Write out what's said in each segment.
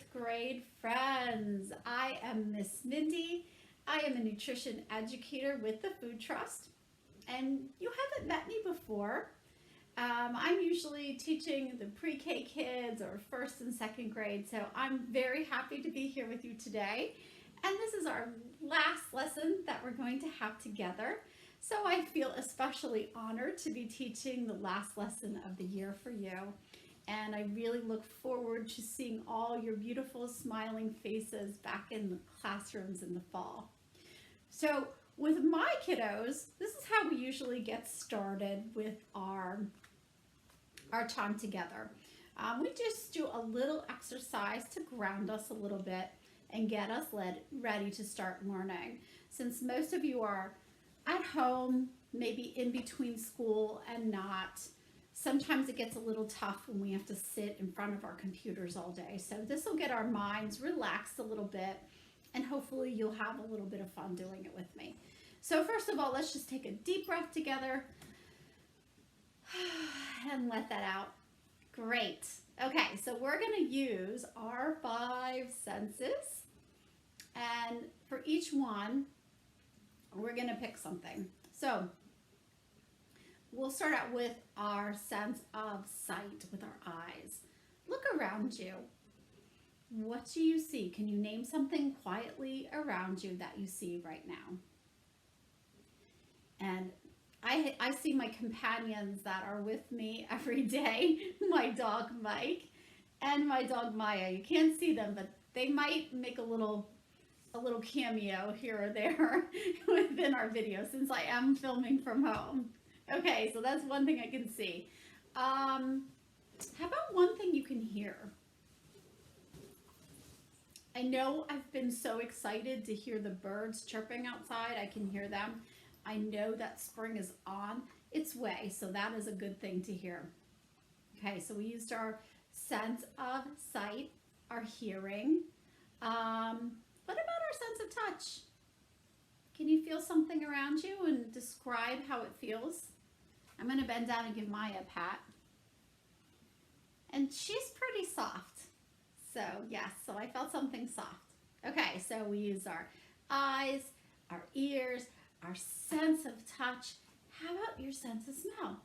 fourth grade friends. I am Miss Mindy. I am a nutrition educator with the Food Trust, and you haven't met me before. I'm usually teaching the pre-K kids or first and second grade, so I'm very happy to be here with you today. And this is our last lesson that we're going to have together. So I feel especially honored to be teaching the last lesson of the year for you. And I really look forward to seeing all your beautiful smiling faces back in the classrooms in the fall. So with my kiddos, this is how we usually get started with our time together. We just do a little exercise to ground us a little bit and get us ready to start learning. Since most of you are at home, maybe in between school and not, sometimes it gets a little tough when we have to sit in front of our computers all day. So this will get our minds relaxed a little bit, and hopefully you'll have a little bit of fun doing it with me. So first of all, let's just take a deep breath together and let that out. Great. Okay, so we're going to use our 5 senses, and for each one, we're going to pick something. So we'll start out with our sense of sight with our eyes. Look around you. What do you see? Can you name something quietly around you that you see right now? And I see my companions that are with me every day, my dog Mike and my dog Maya. You can't see them, but they might make a little cameo here or there within our video since I am filming from home. Okay, so that's one thing I can see. How about one thing you can hear? I know I've been so excited to hear the birds chirping outside. I can hear them. I know that spring is on its way, so that is a good thing to hear. Okay, so we used our sense of sight, our hearing. What about our sense of touch? Can you feel something around you and describe how it feels? I'm going to bend down and give Maya a pat. And she's pretty soft. So yes, so I felt something soft. Okay, so we use our eyes, our ears, our sense of touch. How about your sense of smell?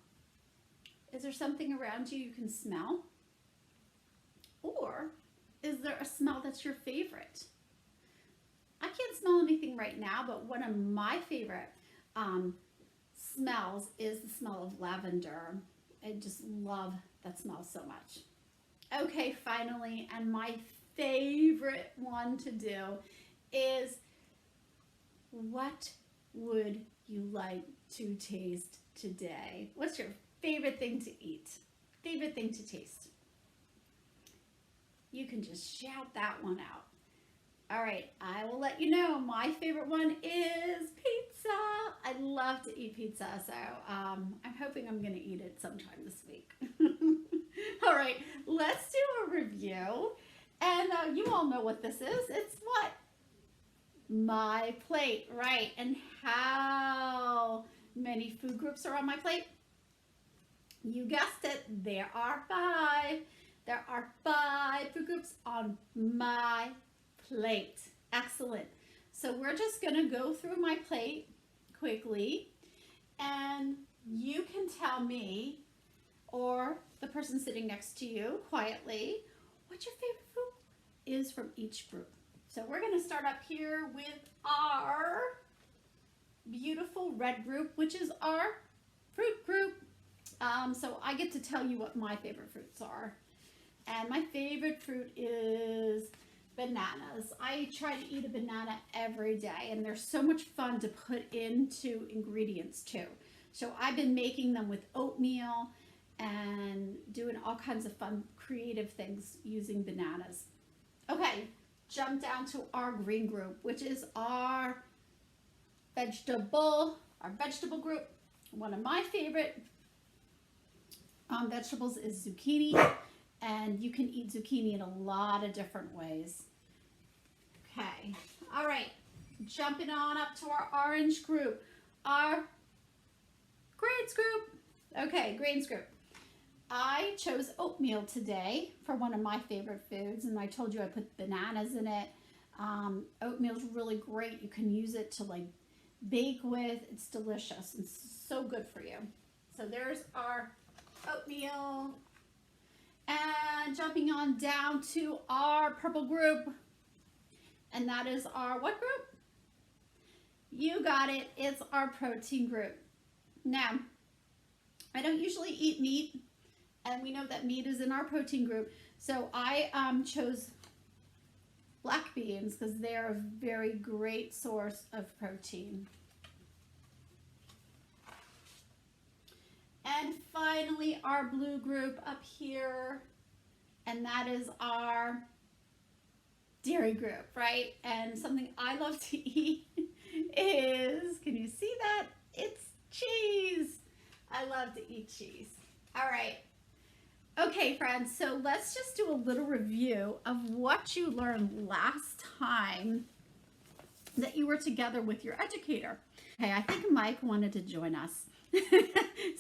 Is there something around you you can smell? Or is there a smell that's your favorite? I can't smell anything right now, but one of my favorite smells is the smell of lavender. I just love that smell so much. Okay, finally, and my favorite one to do is, what would you like to taste today? What's your favorite thing to eat? Favorite thing to taste? You can just shout that one out. All right, I will let you know. My favorite one is pizza. I love to eat pizza, so I'm hoping I'm going to eat it sometime this week. All right, let's do a review. And you all know what this is. It's what? My plate, right? And how many food groups are on my plate? You guessed it, there are 5. There are 5 food groups on my plate. Excellent. So we're just gonna go through my plate quickly, and you can tell me, or the person sitting next to you quietly, what your favorite food is from each group. So we're going to start up here with our beautiful red group, which is our fruit group. So I get to tell you what my favorite fruits are. And my favorite fruit is bananas. I try to eat a banana every day, and they're so much fun to put into ingredients too. So I've been making them with oatmeal and doing all kinds of fun, creative things using bananas. Okay. Jump down to our green group, which is our vegetable group. One of my favorite vegetables is zucchini, and you can eat zucchini in a lot of different ways. Okay, all right, jumping on up to our orange group, our grains group. Okay, grains group. I chose oatmeal today for one of my favorite foods, and I told you I put bananas in it. Oatmeal's really great. You can use it to like bake with. It's delicious and so good for you. So there's our oatmeal. And jumping on down to our purple group. And that is our what group? You got it. It's our protein group. Now, I don't usually eat meat, and we know that meat is in our protein group. So I chose black beans because they're a very great source of protein. And finally, our blue group up here, and that is our dairy group, right? And something I love to eat is, can you see that? It's cheese. I love to eat cheese. All right. Okay, friends, so let's just do a little review of what you learned last time that you were together with your educator. Okay, I think Mike wanted to join us.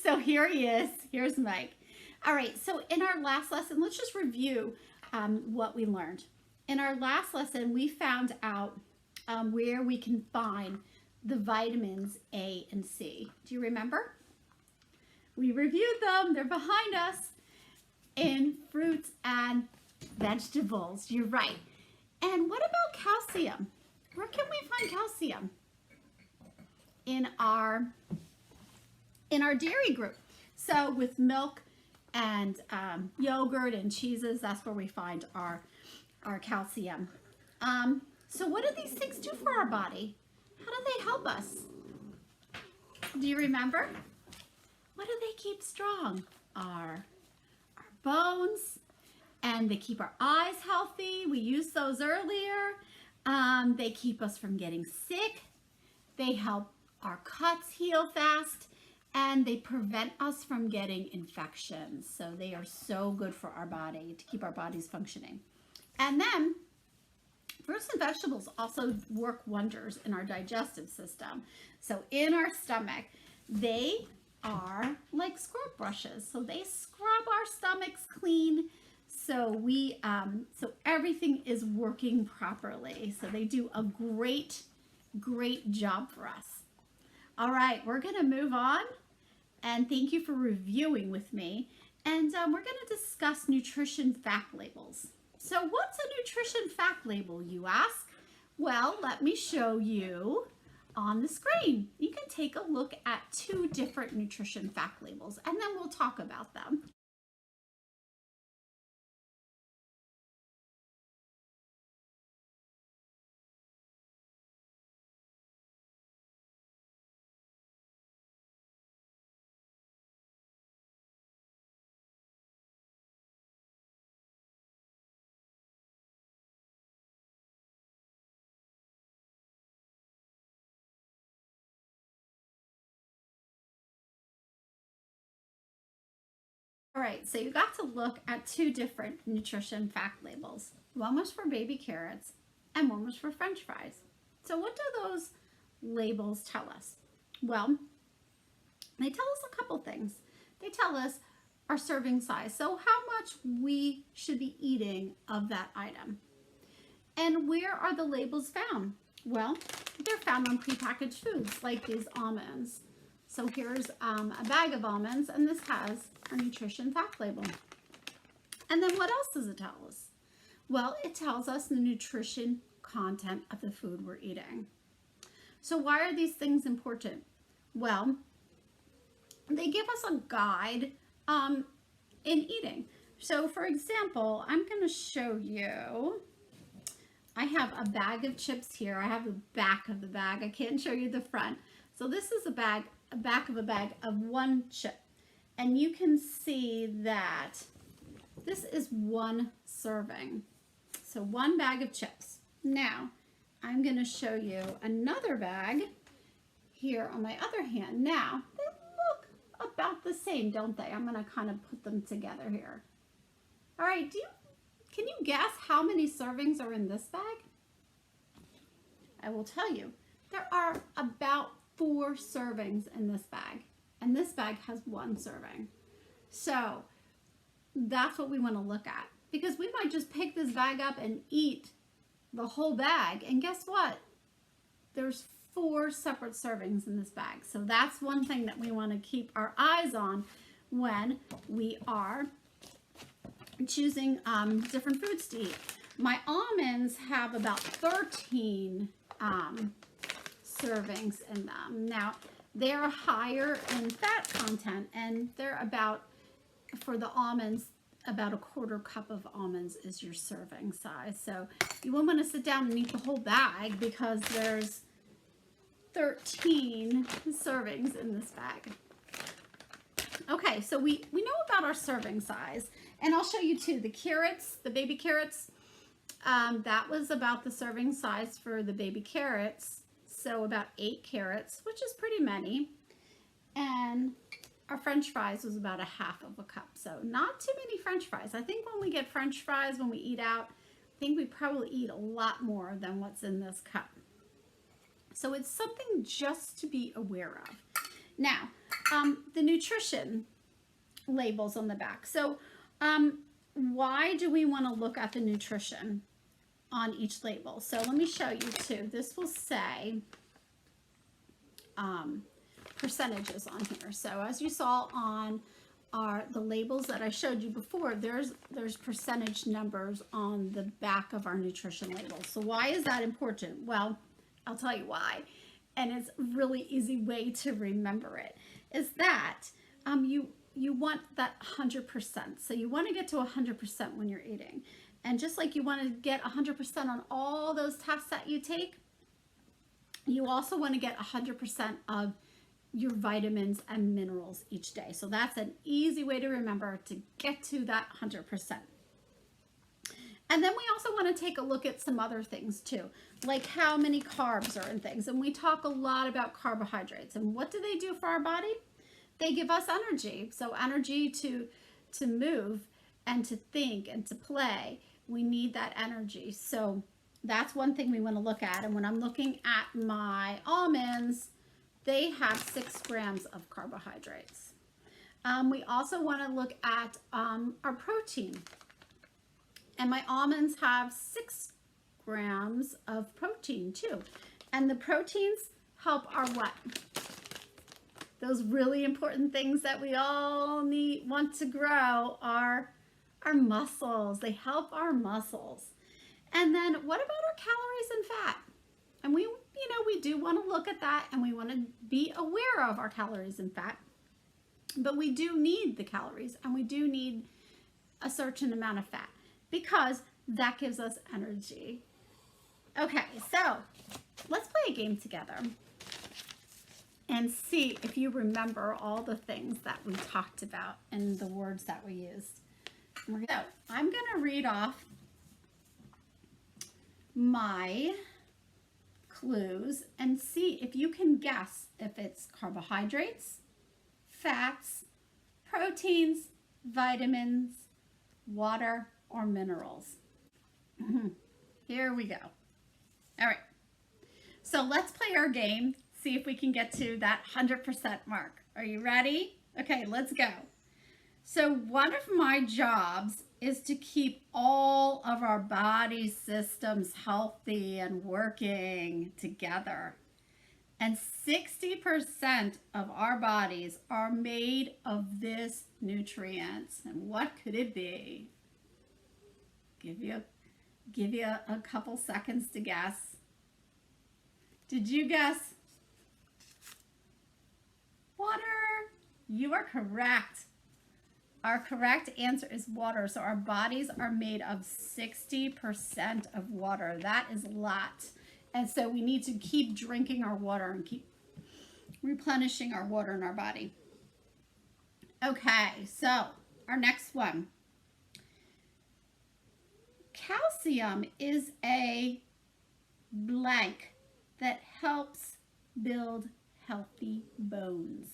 So here he is. Here's Mike. All right, so in our last lesson, let's just review what we learned. In our last lesson, we found out where we can find the vitamins A and C. Do you remember? We reviewed them. They're behind us in fruits and vegetables. You're right. And what about calcium? Where can we find calcium? In our dairy group. So with milk and yogurt and cheeses, that's where we find our calcium. So what do these things do for our body? How do they help us? Do you remember? What do they keep strong? Our bones, and they keep our eyes healthy. We used those earlier. They keep us from getting sick. They help our cuts heal fast, and they prevent us from getting infections. So they are so good for our body to keep our bodies functioning. And then fruits and vegetables also work wonders in our digestive system. So in our stomach, they are like scrub brushes. So they scrub our stomachs clean. So so everything is working properly. So they do a great job for us. All right, we're gonna move on. And thank you for reviewing with me. And we're gonna discuss nutrition fact labels. So what's a nutrition fact label, you ask? Well, let me show you on the screen. You can take a look at 2 different nutrition fact labels, and then we'll talk about them. All right, so you got to look at 2 different nutrition fact labels. One was for baby carrots and one was for French fries. So what do those labels tell us? Well, they tell us a couple things. They tell us our serving size, so how much we should be eating of that item. And where are the labels found? Well, they're found on prepackaged foods like these almonds. So here's a bag of almonds, and this has a nutrition fact label. And then what else does it tell us? Well, it tells us the nutrition content of the food we're eating. So why are these things important? Well, they give us a guide in eating. So for example, I'm going to show you, I have a bag of chips here. I have the back of the bag. I can't show you the front. So this is a back of a bag of 1 chip. And you can see that this is 1 serving. So 1 bag of chips. Now, I'm going to show you another bag here on my other hand. Now, they look about the same, don't they? I'm going to kind of put them together here. All right, can you guess how many servings are in this bag? I will tell you. There are about 4 servings in this bag, and this bag has 1 serving. So that's what we want to look at, because we might just pick this bag up and eat the whole bag. And guess what? There's 4 separate servings in this bag. So that's one thing that we want to keep our eyes on when we are choosing different foods to eat. My almonds have about 13 servings in them. Now, they're higher in fat content, and they're about, for the almonds, about a 1/4 cup of almonds is your serving size. So you won't want to sit down and eat the whole bag, because there's 13 servings in this bag. Okay, so we know about our serving size, and I'll show you too. The carrots, the baby carrots, that was about the serving size for the baby carrots. So about 8 carrots, which is pretty many. And our French fries was about 1/2 cup. So not too many French fries. I think when we get French fries, when we eat out, I think we probably eat a lot more than what's in this cup. So it's something just to be aware of. Now, the nutrition labels on the back. So why do we want to look at the nutrition on each label? So let me show you too. This will say percentages on here. So as you saw on the labels that I showed you before, there's percentage numbers on the back of our nutrition labels. So why is that important? Well, I'll tell you why. And it's a really easy way to remember it, is that you want that 100%. So you want to get to 100% when you're eating. And just like you want to get 100% on all those tests that you take, you also want to get 100% of your vitamins and minerals each day. So that's an easy way to remember to get to that 100%. And then we also want to take a look at some other things too, like how many carbs are in things. And we talk a lot about carbohydrates. And what do they do for our body? They give us energy. So energy to move and to think and to play. We need that energy. So that's one thing we want to look at. And when I'm looking at my almonds, they have 6 grams of carbohydrates. We also want to look at our protein. And my almonds have 6 grams of protein too. And the proteins help our what? Those really important things that we all want to grow are our muscles. They help our muscles. And then what about our calories and fat? And we do want to look at that, and we want to be aware of our calories and fat. But we do need the calories, and we do need a certain amount of fat, because that gives us energy. Okay, so let's play a game together and see if you remember all the things that we talked about and the words that we used. So I'm going to read off my clues and see if you can guess if it's carbohydrates, fats, proteins, vitamins, water, or minerals. Here we go. All right. So let's play our game, see if we can get to that 100% mark. Are you ready? Okay, let's go. So one of my jobs is to keep all of our body systems healthy and working together. And 60% of our bodies are made of this nutrient. And what could it be? Give you a couple seconds to guess. Did you guess? Water. You are correct. Our correct answer is water. So our bodies are made of 60% of water. That is a lot. And so we need to keep drinking our water and keep replenishing our water in our body. Okay, so our next one. Calcium is a blank that helps build healthy bones.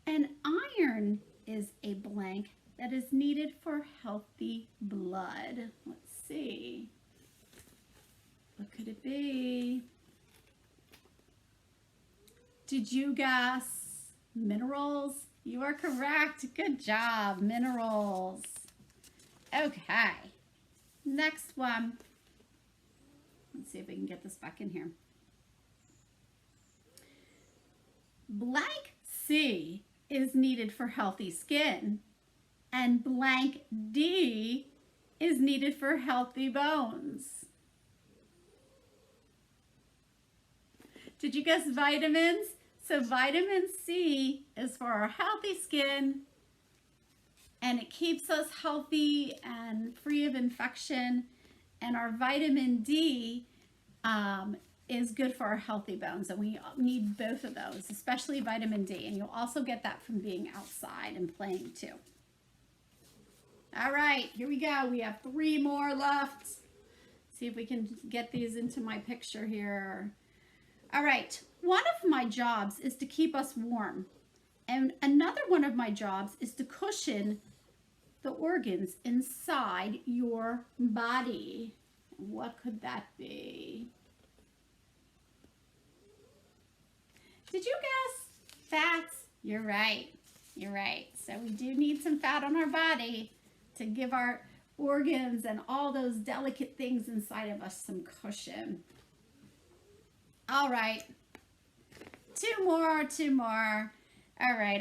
And iron is a blank that is needed for healthy blood. Let's see. What could it be? Did you guess minerals? You are correct. Good job. Minerals. Okay. Next one. Let's see if we can get this back in here. Blank C is needed for healthy skin, and blank D is needed for healthy bones. Did you guess vitamins? So vitamin C is for our healthy skin, and it keeps us healthy and free of infection. And our vitamin D is good for our healthy bones, and we need both of those, especially vitamin D. And you'll also get that from being outside and playing too. All right, here we go. We have 3 more left. See if we can get these into my picture here. All right, one of my jobs is to keep us warm, and another one of my jobs is to cushion the organs inside your body. What could that be? Did you guess fats? You're right. You're right. So we do need some fat on our body to give our organs and all those delicate things inside of us some cushion. All right. 2 more, 2 more. All right.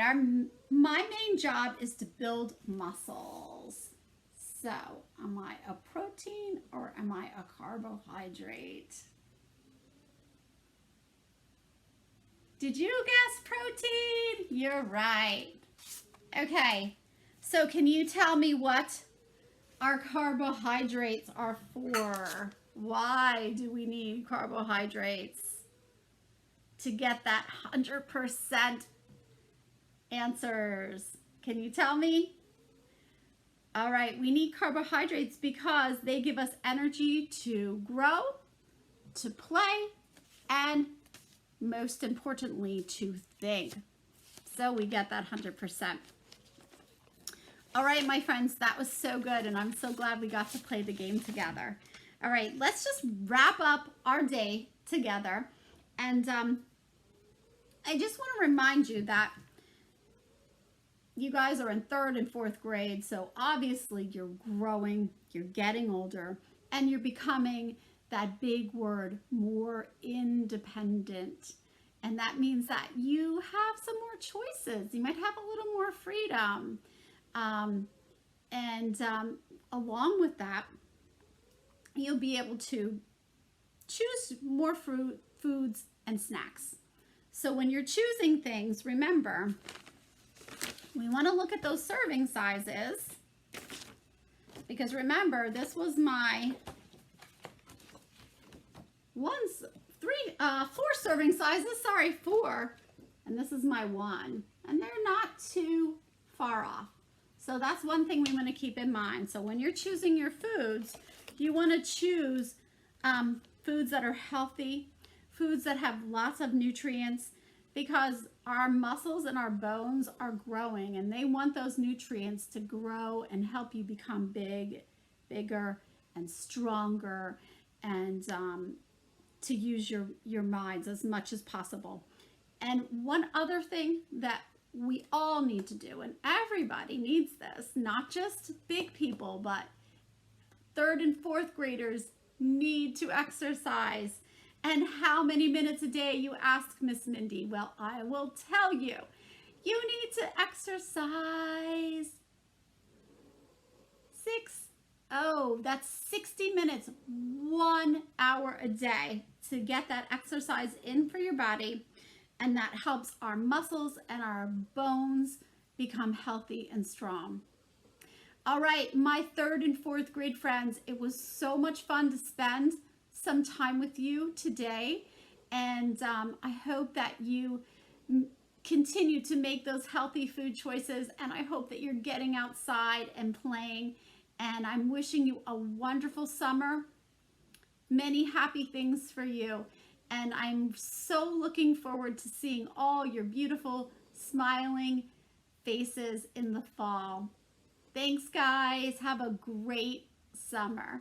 My main job is to build muscles. So, am I a protein or am I a carbohydrate? Did you guess protein? You're right. Okay, so can you tell me what our carbohydrates are for? Why do we need carbohydrates? To get that 100% answers. Can you tell me? All right, we need carbohydrates because they give us energy to grow, to play, and most importantly, to think. So we get that 100%. All right, my friends, that was so good, and I'm so glad we got to play the game together. All right, let's just wrap up our day together. And I just want to remind you that you guys are in 3rd and 4th grade, so obviously you're growing, you're getting older, and you're becoming that big word, more independent. And that means that you have some more choices. You might have a little more freedom. Along with that, you'll be able to choose more foods and snacks. So when you're choosing things, remember, we want to look at those serving sizes, because remember, this was my 4 serving sizes, sorry, 4, and this is my 1, and they're not too far off. So that's one thing we want to keep in mind. So when you're choosing your foods, you want to choose foods that are healthy, foods that have lots of nutrients, because our muscles and our bones are growing, and they want those nutrients to grow and help you become bigger and stronger, and to use your minds as much as possible. And one other thing that we all need to do, and everybody needs this, not just big people, but 3rd and 4th graders need to exercise. And how many minutes a day, you ask, Miss Mindy? Well, I will tell you. You need to exercise that's 60 minutes, 1 hour a day to get that exercise in for your body. And that helps our muscles and our bones become healthy and strong. All right, my 3rd and 4th grade friends, it was so much fun to spend some time with you today. And I hope that you continue to make those healthy food choices. And I hope that you're getting outside and playing. And I'm wishing you a wonderful summer. Many happy things for you. And I'm so looking forward to seeing all your beautiful, smiling faces in the fall. Thanks, guys. Have a great summer.